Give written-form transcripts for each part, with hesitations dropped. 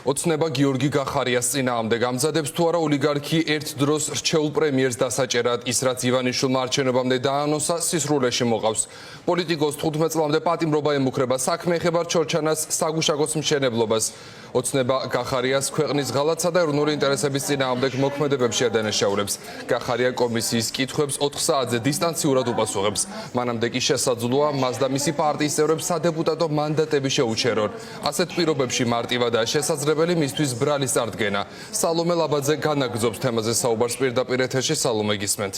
ოცნება გიორგი გახარიას წინააღმდეგ ამზადებს თუ არა ოლიგარქი ერთ დროს რჩეულ პრემიერს დასაჭერად ის რაც ივანიშვილმა არჩევნებამდე დაანონსა სისრულეში მოყავს. პოლიტიკოს 15 წლამდე პატიმრობა ემუქრება საქმე ეხება ჩორჩანას საგუშაგოს მშენებლობას. ოცნება გახარიას ქვეყნის ღალატსა და ეროვნული ინტერესების წინააღმდეგ მოქმედებებში ადანაშაულებს. გახარია კომისიის კითხვებს 4 საათზე დისტანციურად უპასუხებს. მანამდე კი შესაძლოა მას და მისი პარტიის წევრებს სადეპუტატო მანდატები შეუჩერონ. ასეთ პირობებში მარტივადაა შესაძლებელი მისთვის ბრალის წარდგენა. სალომე ლაბაძე განაგრძობს თემაზე საუბარს პირდაპირ ეთერში. სალომე, გისმენთ.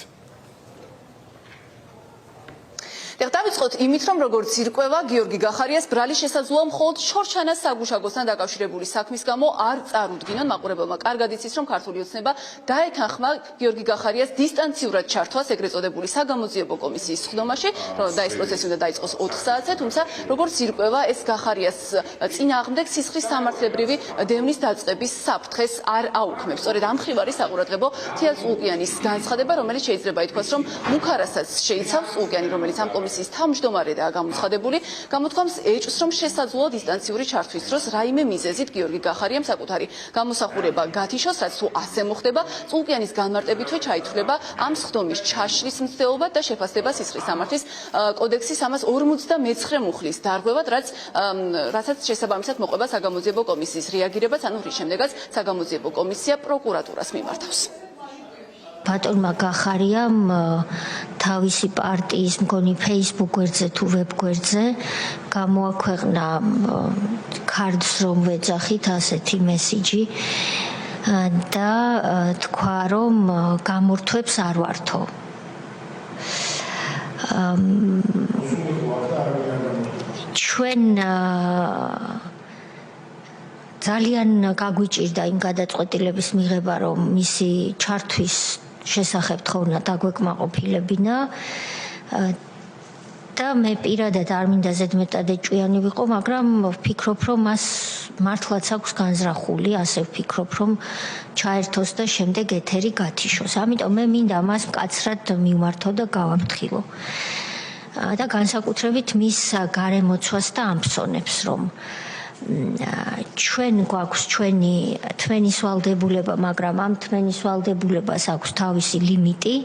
დავიწყოთ იმით, რომ როგორც ირკვევა, გიორგი გახარიას ბრალი შესაძლოა მხოლოდ ჩორჩანას საგუშაგოსთან დაკავშირებული საქმის გამო არ წარუდგინონ. მაყურებელმა კარგად იცის, რომ ქართული ოცნება დაეთანხმა გიორგი გახარიას დისტანციურად ჩართვას ეგრეთ წოდებული საგამოძიებო კომისიის სხდომაში, და ეს პროცესი უნდა დაიწყოს 4 საათზე, თუმცა როგორც ირკვევა, ეს გახარიას წინააღმდეგ სისხლის სამართლებრივი დევნის დაწყების საფრთხეს არ აუქმებს. სწორედ ამ მხრივ არის საყურადღებო თია წულკიანის განცხადება, რომელიც შეიძლება ითქვას, რომ მუქარასაც შეიცავს. წულკიანი, რომელიც ამ კომისიის თავმჯდომარედაა გამოცხადებული, გამოთქვამს ეჭვს, რომ შესაძლოა დისტანციური ჩართვის დროს რაიმე მიზეზით გიორგი გახარიამ საკუთარი გამოსახულება გათიშოს, რაც თუ ასე მოხდება, წულკიანის განმარტებითვე ჩაითვლება ამ სხდომის ჩაშლის მცდელობა და შეფასდება სისხლის სამართლის კოდექსის 349 მუხლის დარღვევად, რასაც შესაბამისად მოყვება საგამოძიებო კომისიის რეაგირებაც, ანუ რის შემდეგაც საგამოძიებო კომისია პროკურატურას მიმართავს. ბატონმა გახარიამ თავისი პარტიის მგონი Facebook გვერდზე თუ ვებ გვერდზე გამოაქვეყნა ქარდს, რომ ვეძახით ასეთი მესიჯი და თქვა, რომ გამორთვებს არ ვართო. ჩვენ ძალიან გაგვიჭირდა იმ გადაწყვეტილების მიღება, რომ მისი ჩართვის შესახებ თხოვნა დაგვეკმაყოფილებინა და მე პირადად არ მინდა ზედმეტად ეჭვიანი ვიყო, მაგრამ ვფიქრობ, რომ მას მართლაც აქვს განზრახული, ასე ვფიქრობ, რომ ჩაერთოს და შემდეგ ეთერი გათიშოს. ამიტომ მე მინდა მას მკაცრად მივმართო და გავამთხილო. და განსაკუთრებით მის გარემოცვას და ამფსონებს, რომ ჩვენ გვაქვს თმენის ვალდებულება, მაგრამ ამ თმენის ვალდებულებას აქვს თავისი ლიმიტი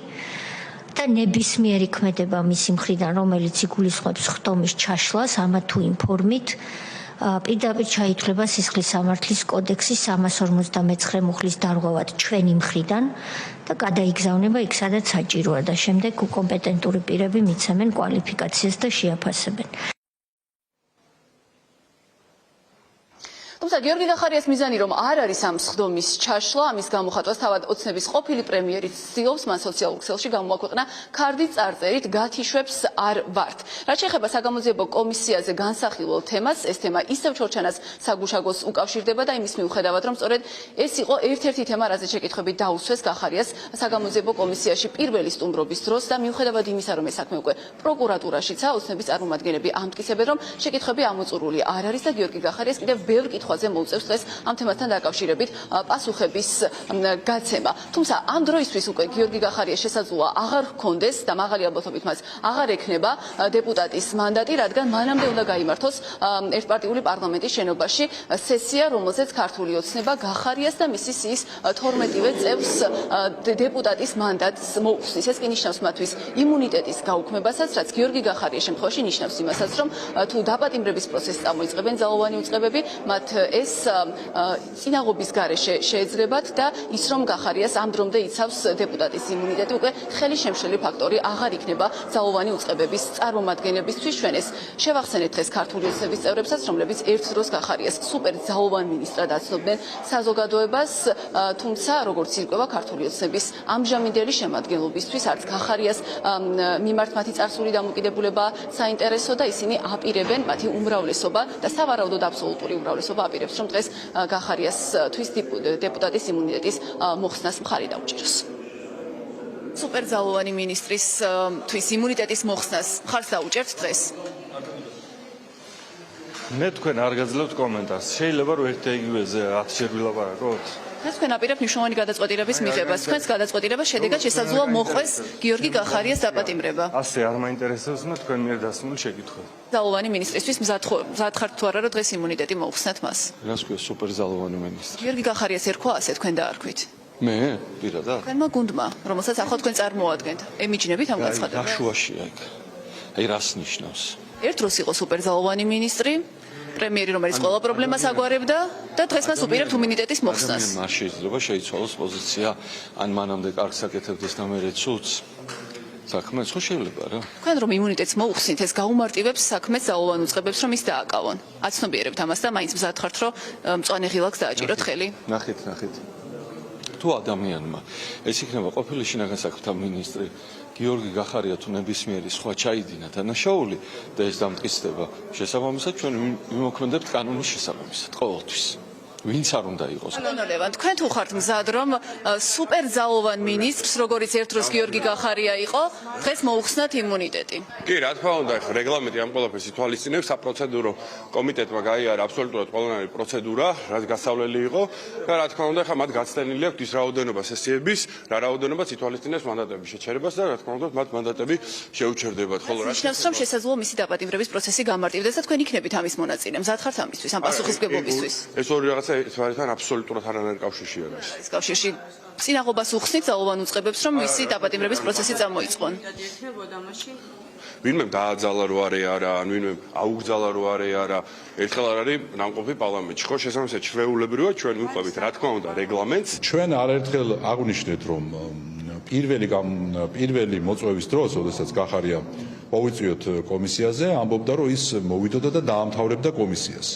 და ნებისმიერი ქმედება მისი მხრიდან, რომელიც იგულისხმებს სხდომის ჩაშლას ამა თუ იმ ფორმით, პირდაპირ ჩაითვლება სისხლის სამართლის კოდექსის 349 მუხლის დარღვევად ჩვენი მხრიდან და გადაიგზავნება იქ, სადაც საჭიროა და შემდეგ უკომპეტენტური პირები მიცემენ კვალიფიკაციას და შეაფასებენ. თუმცა გიორგი გახარიას მიზანი რომ არ არის ამ სხდომის ჩაშლა, ამის გამოხატვას თავად ოცნების ყოფილი პრემიერი ცდილობს, მან სოციალურ ქსელში გამოაქვეყნა ქარდით წარწერით გათიშვებს არ ვართ. რაც შეეხება საგამოძიებო კომისიაზე განსახილველ თემას, ეს თემა ისევ ჩორჩანას საგუშაგოს უკავშირდება და იმის მიუხედავად, რომ სწორედ ეს იყო ერთ-ერთი თემა, რაზეც შეკითხვები დაუსვეს გახარიას საგამოძიებო კომისიაში პირველი სტუმრობის დროს და მიუხედავად იმისა, რომ ეს საქმე უკვე პროკურატურაშიცაა, ოცნების წარმომადგენლები ამტკიცებენ, რომ შეკითხვები ამოწურული არ არის და გიორგი გახარიას კიდევ ბევრ კითხვაზე მოუწევს დღეს ამ თემასთან დაკავშირებით პასუხების გაცემა. თუმცა ამ დროისთვის უკვე გიორგი გახარიას შესაძლოა აღარ ჰქონდეს და მაღალი ალბათობით მას აღარ ექნება დეპუტატის მანდატი, რადგან მანამდე უნდა გაიმართოს ერთპარტიული პარლამენტის შენობაში სესია, რომელზეც ქართული ოცნება გახარიას და მისი სიის 12-ვე წევრს დეპუტატის მანდატს მოუხსნის. ეს კი ნიშნავს მათთვის იმუნიტეტის გაუქმებასაც, რაც გიორგი გახარიას შემთხვევაში ნიშნავს იმასაც, რომ თუ დაპატიმრების პროცესს წამოიწყებენ ძალოვანი უწყებები, მათ ეს წინაღობის გარეშე შეეძლებათ და ის რომ გახარიას ამ დრომდე იცავს დეპუტატის იმუნიტეტი, უკვე ხელი შემშლელი ფაქტორი აღარ იქნება ძალოვანი უწყებების წარმომადგენლებისთვის. ჩვენ ეს შევახსენეთ დღეს ქართული ოცნების წევრებსაც, რომლებიც ერთ დროს გახარიას სუპერ ძალოვან მინისტრად აცნობდნენ საზოგადოებას, თუმცა როგორც ირკვევა ქართული ოცნების ამჟამინდელი შემადგენლობისთვის არც გახარიას მიმართ მათი წარსული დამოკიდებულება საინტერესო და ისინი აპირებენ, მათი უმრავლესობა და სავარაუდოდ აბსოლუტური უმრავლესობა აპირებს, რომ დღეს გახარიასთვის დეპუტატის იმუნიტეტის მოხსნას მხარი დაუჭიროს. სუპერძალოვანი მინისტრისთვის იმუნიტეტის მოხსნას მხარს დაუჭერთ დღეს? მე თქვენ არ გაძლევთ კომენტარს. შეიძლება რომ ერთ-ეგივეზე 10 ჯერ ვილაპარაკოთ? თქვენ აპირებთ მნიშვნელოვანი გადაწყვეტილების მიღებას. თქვენს გადაწყვეტილებას შედეგად შესაძლოა მოყვეს გიორგი გახარიას დაპატიმრება. ასე არ მაინტერესებს მე თქვენ მიერ დასმული შეკითხვა. ძალოვანი ministrისთვის მზად ხართ თუ არა რომ დღეს იმუნიტეტი მოუხსნათ მას. რას ქვია სუპერზალოვანი ministri? გიორგი გახარიას ერქვა ასე თქვენ დაარქვით. მე პირადად თქვენმა გუნდმა, რომელსაც ახლა თქვენ წარმოადგენთ, ემიჯნებით ამ განცხადებას. გაშუაშია იქ. აი რას ნიშნავს? ერთ დროს იყო სუპერზალოვანი ministri, პრემიერი რომელიც ყველა პრობლემას აგვარებდა და დღეს მას უპირებთ იმუნიტეტის მოხსნას. მას შეიძლება შეიცვალოს პოზიცია, ან მანამდე კარგს აკეთებდეს და მე ცუდს. საქმეც ხო შეიძლება რა. თქვენ რომ იმუნიტეტს მოუხსნით, ეს გაუმარტივებს საქმეს ძალოვან უწყებებს რომ ის დააკავონ. აცნობიერებთ ამას და მაინც მზად ხართ რომ მწვანე ღილაკს დააჭიროთ ხელი. ნახეთ. თუ ადამიანმა ეს იქნება ყოფილი შინაგან საქმეთა მინისტრი გიორგი გახარია თუ ნებისმიერი სხვა ჩაიდინა დანაშაული და ეს დამტკიცდება შესაბამისად ჩვენ მიმოქმედებთ კანონის შესაბამისად ყოველთვის. ვინც არ უნდა იყოს. ლევან, თქვენ თუ ხართ მზად რომ სუპერძალოვან მინისტრს, როგორც ერთ დროს გიორგი გახარია იყო, დღეს მოუხსნათ იმუნიტეტი. კი, რა თქმა უნდა, ახლა რეგლამენტი ამ ყველაფერს ითვალისწინებს, საპროცედურო კომიტეტმა გაიარა აბსოლუტურად ყველანაირი პროცედურა, რაც გასავლელი იყო და რა თქმა უნდა, ახლა მათ გაცდენილი აქვს ის რაოდენობა სესიების, რა რაოდენობაც ითვალისწინებს მანდატების შეჩერებას და რა თქმა უნდა, მათ მანდატები შეუჩერდებათ. ხოლო რა ნიშნავს, რომ შესაძლოა მისი დაპატიმრების პროცესი გამარტივდეს და თქვენ იქნებით ამის მონაწილე. მზად ხართ ამისთვის, ამ პასუხისმგებლობისთვის. ეს ორი რაღაცა ერთმანეთთან აბსოლუტურად არანაირ კავშირში არის. ეს კავშირში წინაღობას უხსნით ძალოვან უწყებებს, რომ მისი დაპატიმრების პროცესი წამოიწყონ. ვინმე დააძალა რო არის არა, ან ვინმე აუგზალა რო არის არა, ერთხელ არ არის ნამყოფი პარლამენტში. ხო, შესაბამისად ჩვეულებრივად ჩვენ ვიყვებით, რა თქმა უნდა, რეგლამენტს. ჩვენ არაერთხელ აღვნიშნეთ, რომ პირველი მოწვევის დროს, როდესაც გახარია მოვიწვიოთ კომისიაზე, ამბობდა, რომ ის მოვიდოდა და დაამთავრებდა კომისიას.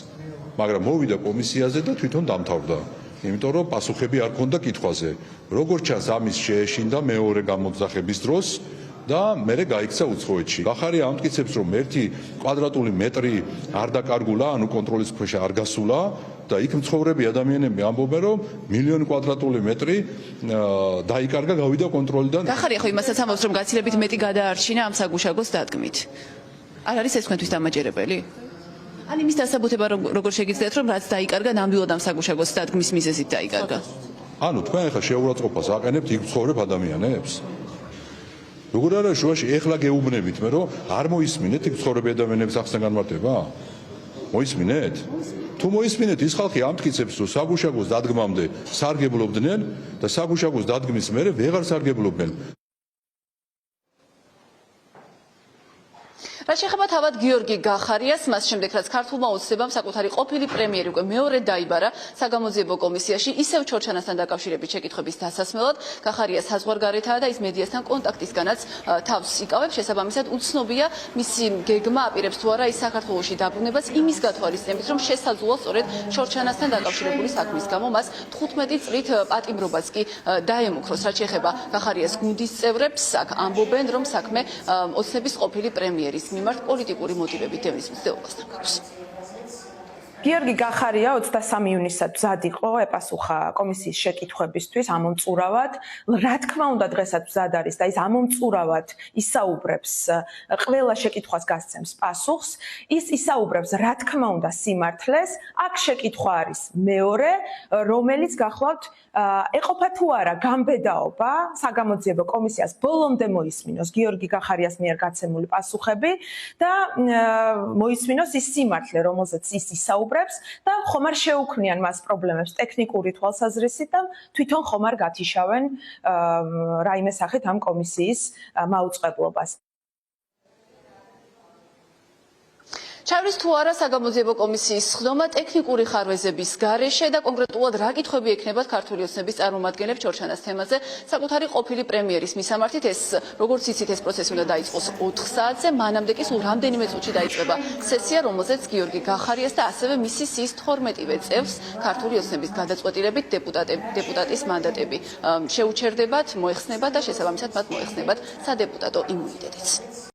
მაგრამ მოვიდა კომისიაზე და თვითონ დამთავრდა. იმიტომ რომ პასუხები არ ქონდა კითხვაზე. როგორც ჩანს, ამის შეეშინდა მეორე გამოძახების დროს და მერე გაიქცა უცხოეთში. გახარია ამტკიცებს, რომ 1 კვადრატული მეტრი არ დაკარგულა, ანუ კონტროლის ქვეშ არ გასულა და იქ მცხოვრები ადამიანები ამბობენ, რომ 1,000,000 კვადრატული მეტრი დაიკარგა, გავიდა კონტროლიდან. გახარია ხო იმასაც ამბობს, რომ გაცილებით მეტი გადაარჩინა ამ საგუშაგოს დადგმით. არ არის ეს თქვენთვის დამაჯერებელი? ან იმის დასაბუთება როგორ შეგიძლიათ რომ რაც დაიკარგა ნამდვილად ამ საგუშაგოს დადგმის მიზეზით დაიკარგა. ანუ თქვენ ახლა შეურაცხყოფას აყენებთ იქ მცხოვრებ ადამიანებს. როგორ არა შუაში ეხლა გეუბნებით მე რომ არ მოისმინეთ იქ მცხოვრებ ადამიანების ახსნა განმარტება? მოისმინეთ? თუ მოისმინეთ ის ხალხი ამტკიცებს რომ საგუშაგოს დადგმამდე სარგებლობდნენ და საგუშაგოს დადგმის მერე ვეღარ სარგებლობდნენ. რა შეეხება თავად გიორგი გახარიას, მას შემდეგ რაც ქართულმა ოცნებამ საკუთარი ყოფილი პრემიერი უკვე მეორე დაიბარა საგამოძიებო კომისიაში, ისევ ჩორჩანასთან დაკავშირებით შეკითხვების დასასმელად, გახარია საზღვარგარეთაა და ის მედიასთან კონტაქტისგანაც თავს იკავებს. შესაბამისად, უცნობია მისი გეგმა აპირებს თუ არა ის საქართველოში დაბრუნებას იმის გათვალისწინებით, რომ შესაძლოა სწორედ ჩორჩანასთან დაკავშირებული საქმის გამო მას 15 წლით პატიმრობაც კი დაემუქროს. რაც შეეხება გახარიას გუნდის წევრებს, აქ ამბობენ, რომ საქმე ოცნების ყოფილი პრემიერის მიმართ პოლიტიკური მოტივებით დევნის მცდელობასთან გაქვს. გიორგი გახარია 23 ივნისად მზად იყო ეპასუხა კომისიის შეკითხვებისთვის ამომწურავად. რა თქმა უნდა დღესაც მზად არის და ის ამომწურავად ისაუბრებს ყველა შეკითხვას გასცემს პასუხს. ის ისაუბრებს რა თქმა უნდა სიმართლეს. აქ შეკითხვა არის მეორე, რომელიც გახლავთ ეყოფა თუ არა გამბედაობა საგამოძიებო კომისიას ბოლომდე მოისმინოს გიორგი გახარიას მიერ გაცემული პასუხები და მოისმინოს ის სიმართლე, რომელზეც ის ისაუბრებს და ხომ არ შეუქმნიან მას პრობლემებს ტექნიკური თვალსაზრისით და თვითონ ხომ არ გათიშავენ რაიმე სახით ამ კომისიის მაუწყებლობას. ჩავრის თუ არა საგამოძიებო კომისიის სხდომა ტექნიკური ხარვეზების გარეშე და კონკრეტულად რა კითხვები ექნებათ ქართული ოცნების წარმომადგენლებს ჩორჩანას თემაზე საკუთარი ყოფილი პრემიერის მისამართით. ეს როგორც იცით ეს პროცესი უნდა დაიწყოს 4 საათზე, მანამდე კი სულ რამდენიმე წუთში დაიწყება სესია, რომელზეც გიორგი გახარიას და ასევე მისი სიის 12-ვე წევრს ქართული ოცნების გადაწყვეტილებით დეპუტატის მანდატები შეუჩერდებათ, მოეხსნებათ და შესაბამისად მათ მოეხსნებათ სადეპუტატო იმუნიტეტიც.